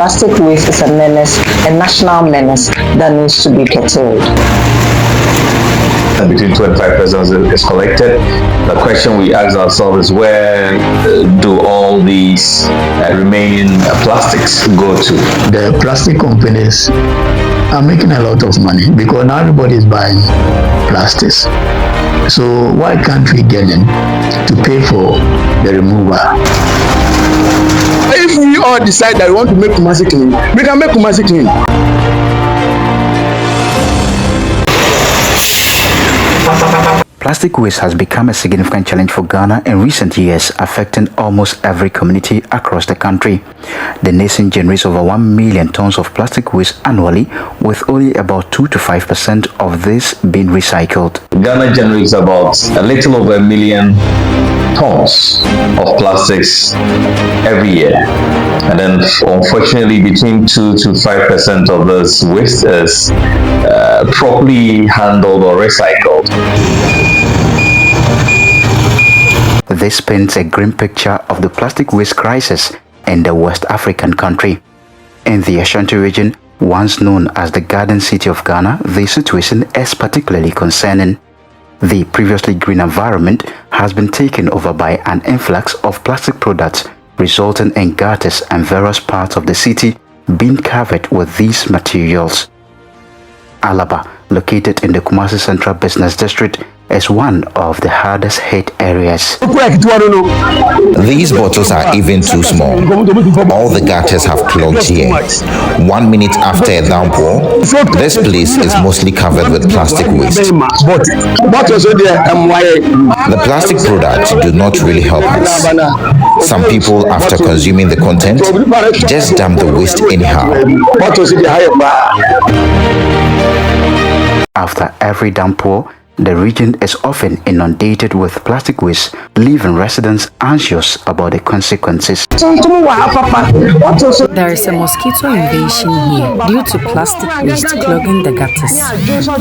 Plastic waste is a menace, a national menace that needs to be curtailed. Between 25% is collected. The question we ask ourselves is where do all these remaining plastics go to? The plastic companies are making a lot of money because now everybody is buying plastics. So why can't we get them to pay for the removal? If we all decide that we want to make Kumasi clean, we can make Kumasi clean. Plastic waste has become a significant challenge for Ghana in recent years, affecting almost every community across the country. The nation generates over 1 million tons of plastic waste annually, with only about 2 to 5% of this being recycled. Ghana generates about a little over 1 million tons of plastics every year. And then unfortunately between 2 to 5% of this waste is properly handled or recycled. This paints a grim picture of the plastic waste crisis in the West African country. In the Ashanti region, once known as the Garden City of Ghana, the situation is particularly concerning. The previously green environment has been taken over by an influx of plastic products, resulting in gutters and various parts of the city being covered with these materials. Alaba, located in the Kumasi Central Business District, is one of the hardest hit areas. These bottles are even too small. All the gutters have clogged here. 1 minute after a downpour, this place is mostly covered with plastic waste. The plastic products do not really help us. Some people, after consuming the content, just dump the waste anyhow. After every downpour, the region is often inundated with plastic waste, leaving residents anxious about the consequences. There is a mosquito invasion here due to plastic waste clogging the gutters.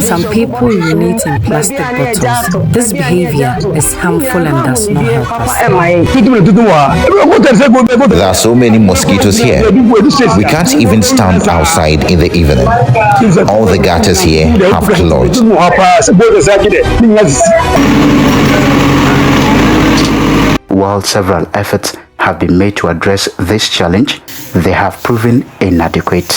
Some people urinate in plastic bottles. This behavior is harmful and does not help us. There are so many mosquitoes here. We can't even stand outside in the evening. All the gutters here have clogged. While several efforts have been made to address this challenge, they have proven inadequate.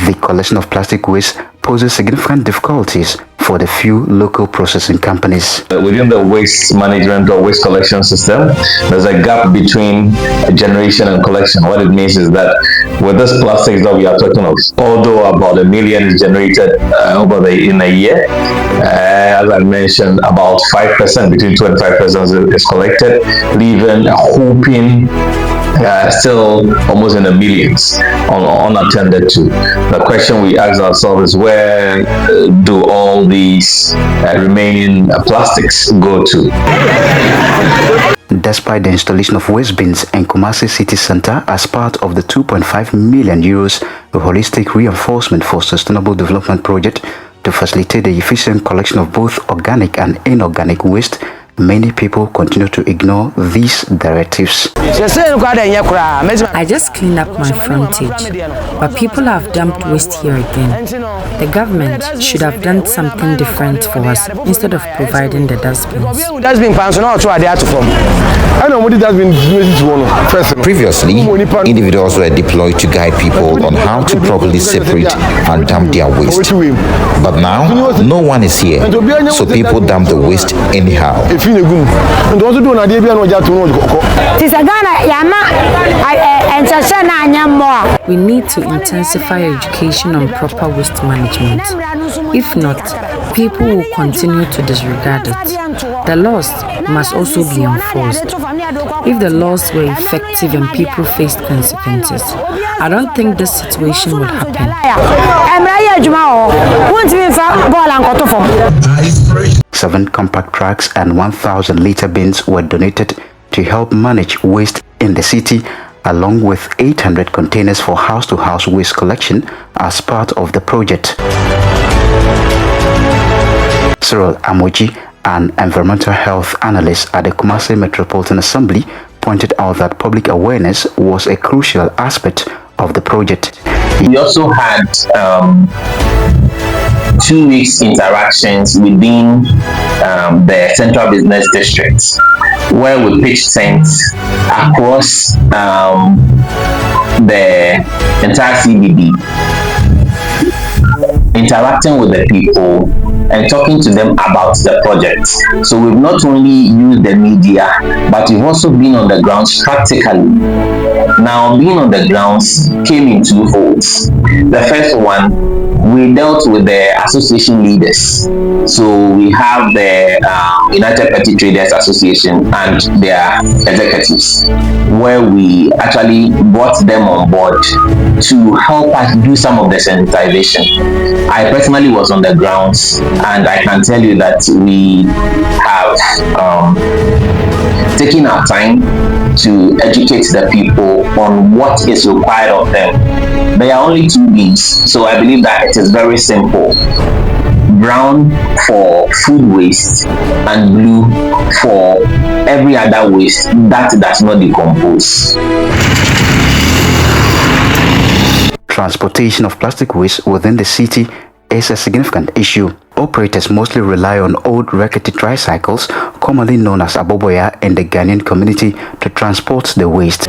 The collection of plastic waste poses significant difficulties for the few local processing companies. Within the waste management or waste collection system, there's a gap between generation and collection. What it means is that with this plastics that we are talking of, although about 1 million is generated in a year, as I mentioned, about 5%, between 2 and 5% is collected, leaving a whooping still almost in the millions unattended to. The question we ask ourselves is where do all these remaining plastics go to? Despite the installation of waste bins in Kumasi city center as part of the 2.5 million euros holistic reinforcement for sustainable development project to facilitate the efficient collection of both organic and inorganic waste, many people continue to ignore these directives. I just cleaned up my frontage, but people have dumped waste here again. The government should have done something different for us instead of providing the dustbins. Previously, individuals were deployed to guide people on how to properly separate and dump their waste. But now, no one is here, so people dump the waste anyhow. We need to intensify education on proper waste management. If not, people will continue to disregard it. The laws must also be enforced. If the laws were effective and people faced consequences, I don't think this situation would happen. 7 compact trucks and 1,000-liter bins were donated to help manage waste in the city, along with 800 containers for house-to-house waste collection as part of the project. Cyril Amoji, an environmental health analyst at the Kumasi Metropolitan Assembly, pointed out that public awareness was a crucial aspect of the project. We also had 2 weeks interactions within the central business districts, where we pitched tents across the entire CBD, interacting with the people and talking to them about the project. So we've not only used the media, but we've also been on the grounds practically. Now, being on the grounds came in 2 folds. The first one, we dealt with the association leaders. So we have the United Petty Traders Association and their executives, where we actually brought them on board to help us do some of the sensitization. I personally was on the grounds, and I can tell you that we have taken our time to educate the people on what is required of them. There are only 2 beans, so I believe that it is very simple. Brown for food waste and blue for every other waste that does not decompose. Transportation of plastic waste within the city is a significant issue. Operators mostly rely on old rickety tricycles, commonly known as aboboya in the Ghanaian community, to transport the waste.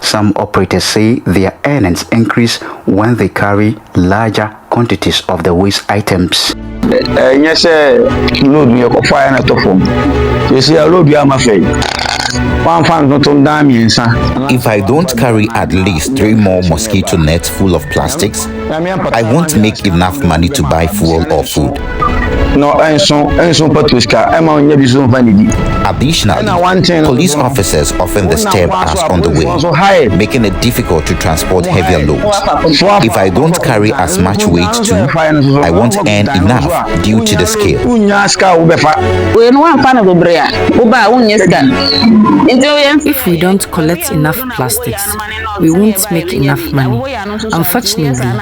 Some operators say their earnings increase when they carry larger quantities of the waste items. If I don't carry at least 3 more mosquito nets full of plastics, I won't make enough money to buy fuel or food. Additionally, police officers often disturb us on the way, making it difficult to transport heavier loads. If I don't carry as much weight too, I won't earn enough due to the scale. If we don't collect enough plastics, we won't make enough money. Unfortunately,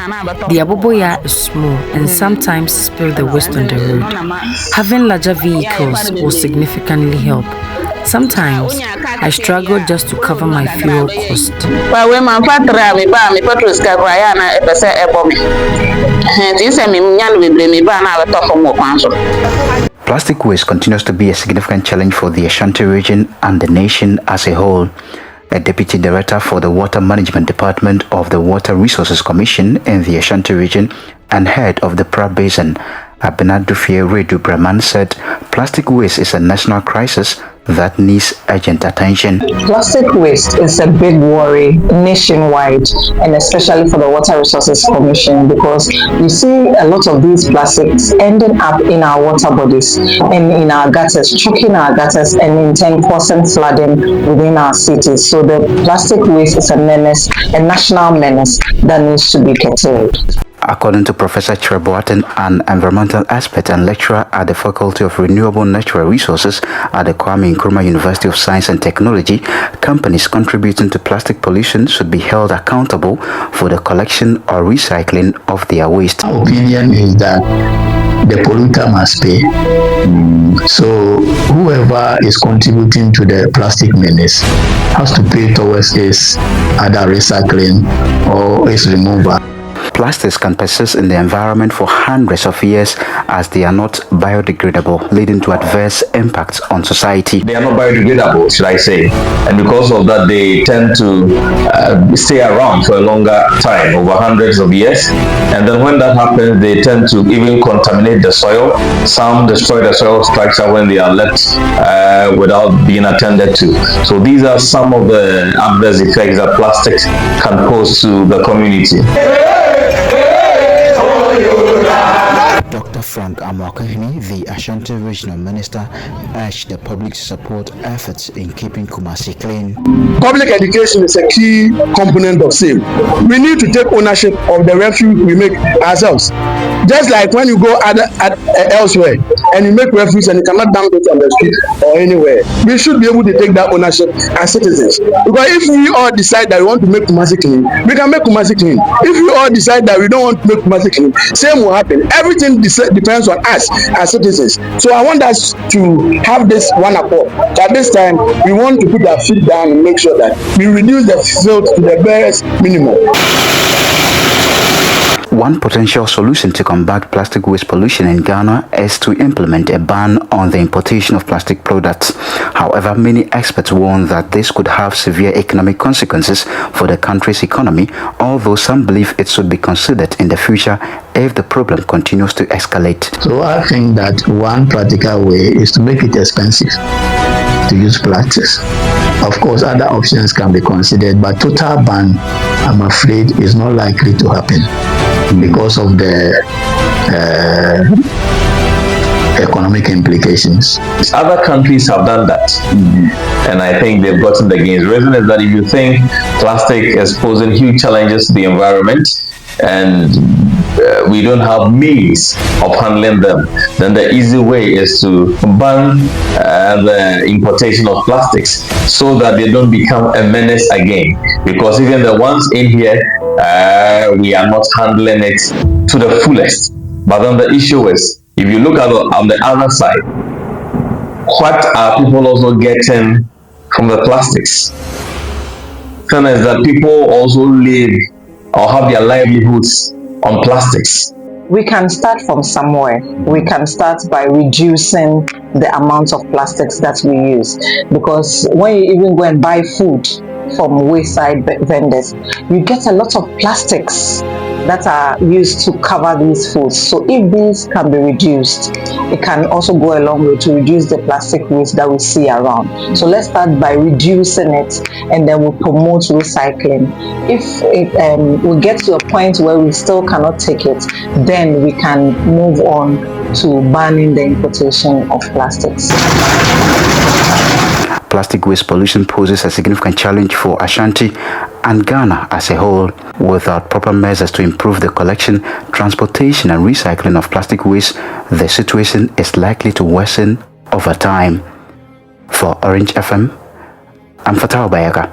the aboboya is small and sometimes spill the waste on the road. Having larger vehicles will significantly help. Sometimes I struggle just to cover my fuel cost. Plastic waste continues to be a significant challenge for the Ashanti region and the nation as a whole. A deputy director for the Water Management Department of the Water Resources Commission in the Ashanti region and head of the Pra Basin, Abinadufie Redu Brahman, said plastic waste is a national crisis that needs urgent attention. Plastic waste is a big worry nationwide, and especially for the Water Resources Commission, because you see a lot of these plastics ending up in our water bodies and in our gutters, choking our gutters, and in turn causing flooding within our cities. So the plastic waste is a menace, a national menace that needs to be curtailed. According to Professor Chireboaten, an environmental expert and lecturer at the Faculty of Renewable Natural Resources at the Kwame Nkrumah University of Science and Technology, companies contributing to plastic pollution should be held accountable for the collection or recycling of their waste. My opinion is that the polluter must pay. So whoever is contributing to the plastic menace has to pay towards its either recycling or its removal. Plastics can persist in the environment for hundreds of years as they are not biodegradable, leading to adverse impacts on society. They are not biodegradable, should I say, and because of that they tend to stay around for a longer time, over hundreds of years, and then when that happens they tend to even contaminate the soil. Some destroy the soil structure when they are left without being attended to. So these are some of the adverse effects that plastics can cause to the community. Dr. Frank Amwakahini, the Ashanti Regional Minister, urged the public to support efforts in keeping Kumasi clean. Public education is a key component of SAVE. We need to take ownership of the refuge we make ourselves. Just like when you go elsewhere, and you make refuse and you cannot dump it on the street or anywhere. We should be able to take that ownership as citizens. Because if we all decide that we want to make Kumasi clean, we can make Kumasi clean. If we all decide that we don't want to make Kumasi clean, same will happen. Everything depends on us as citizens. So I want us to have this one accord. At this time, we want to put our feet down and make sure that we reduce the filth to the barest minimum. One potential solution to combat plastic waste pollution in Ghana is to implement a ban on the importation of plastic products. However, many experts warn that this could have severe economic consequences for the country's economy, although some believe it should be considered in the future if the problem continues to escalate. So I think that one practical way is to make it expensive to use plastics. Of course, other options can be considered, but total ban, I'm afraid, is not likely to happen because of the economic implications. Other countries have done that, and I think they've gotten the gains. The reason is that if you think plastic is posing huge challenges to the environment, and we don't have means of handling them, then the easy way is to ban the importation of plastics so that they don't become a menace again. Because even the ones in here, we are not handling it to the fullest. But then the issue is, if you look at on the other side, what are people also getting from the plastics? The thing is that people also live or have their livelihoods on plastics. We can start from somewhere. We can start by reducing the amount of plastics that we use, because when you even go and buy food from wayside vendors, you get a lot of plastics that are used to cover these foods. So if these can be reduced, it can also go a long way to reduce the plastic waste that we see around. So let's start by reducing it, and then we'll promote recycling. If it we get to a point where we still cannot take it, then we can move on to banning the importation of plastics. Plastic waste pollution poses a significant challenge for Ashanti and Ghana as a whole. Without proper measures to improve the collection, transportation and recycling of plastic waste, the situation is likely to worsen over time. For Orange FM, I'm Fatal Bayaga.